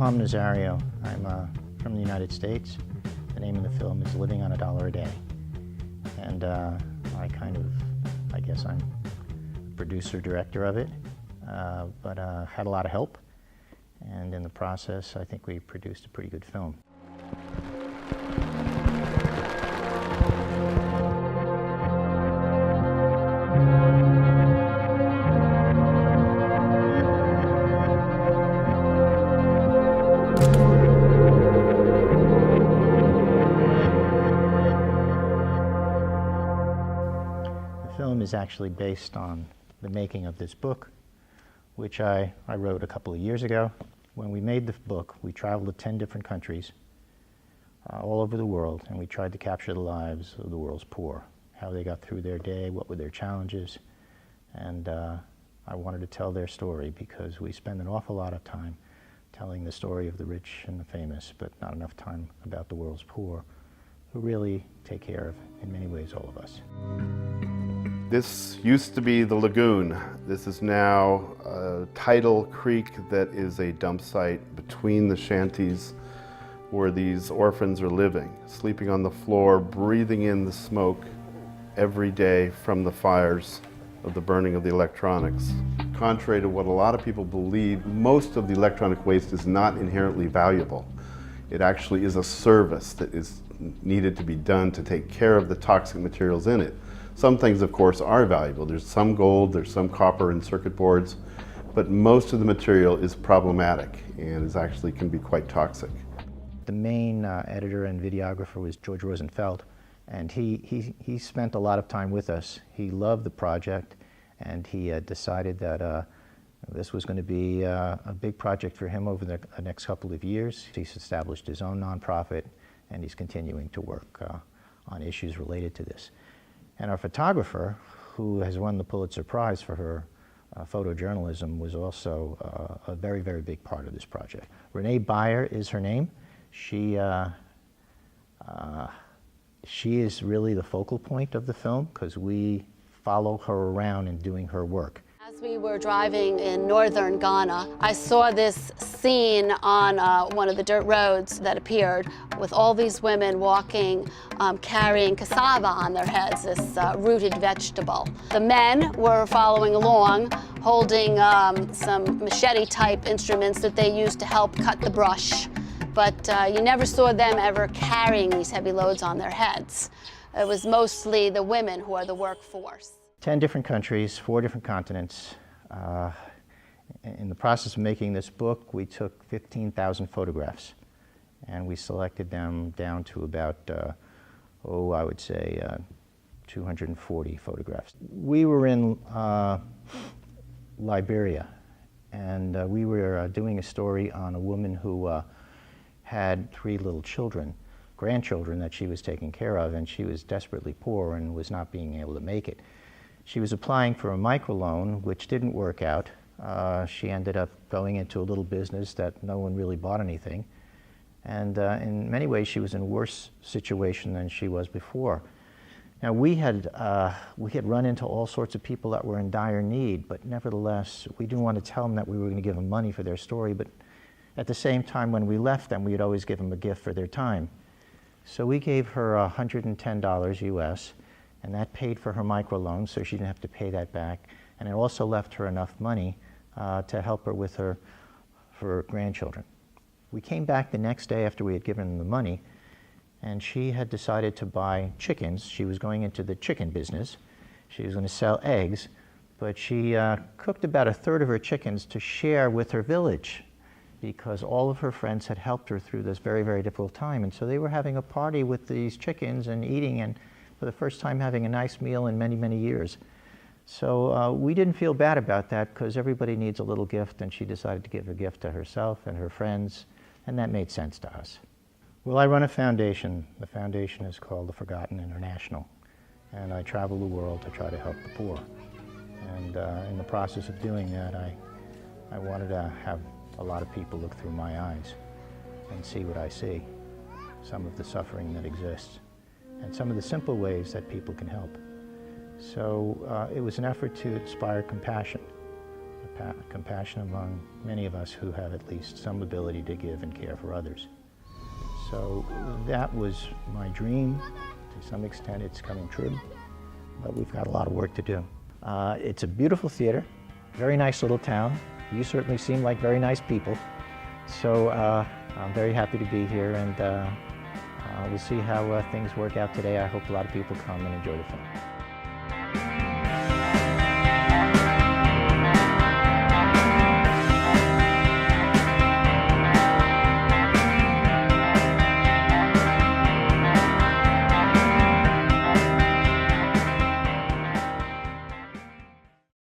I'm Nazario. I'm from the United States. The name of the film is Living on $1 a Day. And I guess I'm producer, director of it, but had a lot of help. And in the process, I think we produced a pretty good film. The film is actually based on the making of this book, which I wrote a couple of years ago. When we made the book, we traveled to 10 different countries all over the world, and we tried to capture the lives of the world's poor, how they got through their day, what were their challenges, and I wanted to tell their story because we spend an awful lot of time telling the story of the rich and the famous, but not enough time about the world's poor, who really take care of, in many ways, all of us. This used to be the lagoon. This is now a tidal creek that is a dump site between the shanties where these orphans are living, sleeping on the floor, breathing in the smoke every day from the fires of the burning of the electronics. Contrary to what a lot of people believe, most of the electronic waste is not inherently valuable. It actually is a service that is needed to be done to take care of the toxic materials in it. Some things, of course, are valuable. There's some gold, there's some copper in circuit boards, but most of the material is problematic and is actually can be quite toxic. The main editor and videographer was George Rosenfeld, and he spent a lot of time with us. He loved the project, and he decided that this was going to be a big project for him over the next couple of years. He's established his own nonprofit, and he's continuing to work on issues related to this. And our photographer, who has won the Pulitzer Prize for her photojournalism, was also a very, very big part of this project. Renee Beyer is her name. She is really the focal point of the film because we follow her around in doing her work. As we were driving in northern Ghana, I saw this scene on one of the dirt roads that appeared with all these women walking, carrying cassava on their heads, this rooted vegetable. The men were following along, holding some machete-type instruments that they used to help cut the brush. But you never saw them ever carrying these heavy loads on their heads. It was mostly the women who are the workforce. 10 different countries, 4 different continents. In the process of making this book, we took 15,000 photographs, and we selected them down to about, I would say 240 photographs. We were in Liberia, and we were doing a story on a woman who had 3 little children, grandchildren that she was taking care of, and she was desperately poor and was not being able to make it. She was applying for a microloan, which didn't work out. She ended up going into a little business that no one really bought anything. And in many ways, she was in a worse situation than she was before. Now, we had run into all sorts of people that were in dire need, but nevertheless, we didn't want to tell them that we were going to give them money for their story, but at the same time, when we left them, we'd always give them a gift for their time. So we gave her $110 US, and that paid for her microloan, so she didn't have to pay that back. And it also left her enough money to help her with her grandchildren. We came back the next day after we had given them the money, and she had decided to buy chickens. She was going into the chicken business. She was going to sell eggs, but she cooked about 1/3 of her chickens to share with her village because all of her friends had helped her through this very, very difficult time. And so they were having a party with these chickens and eating, and for the first time having a nice meal in many, many years. So we didn't feel bad about that because everybody needs a little gift, and she decided to give a gift to herself and her friends, and that made sense to us. Well, I run a foundation. The foundation is called the Forgotten International, and I travel the world to try to help the poor. And in the process of doing that, I wanted to have a lot of people look through my eyes and see what I see, some of the suffering that exists, and some of the simple ways that people can help. So it was an effort to inspire compassion, a compassion among many of us who have at least some ability to give and care for others. So that was my dream. To some extent, it's coming true, but we've got a lot of work to do. It's a beautiful theater, very nice little town. You certainly seem like very nice people. So I'm very happy to be here, and we'll see how things work out today. I hope a lot of people come and enjoy the film.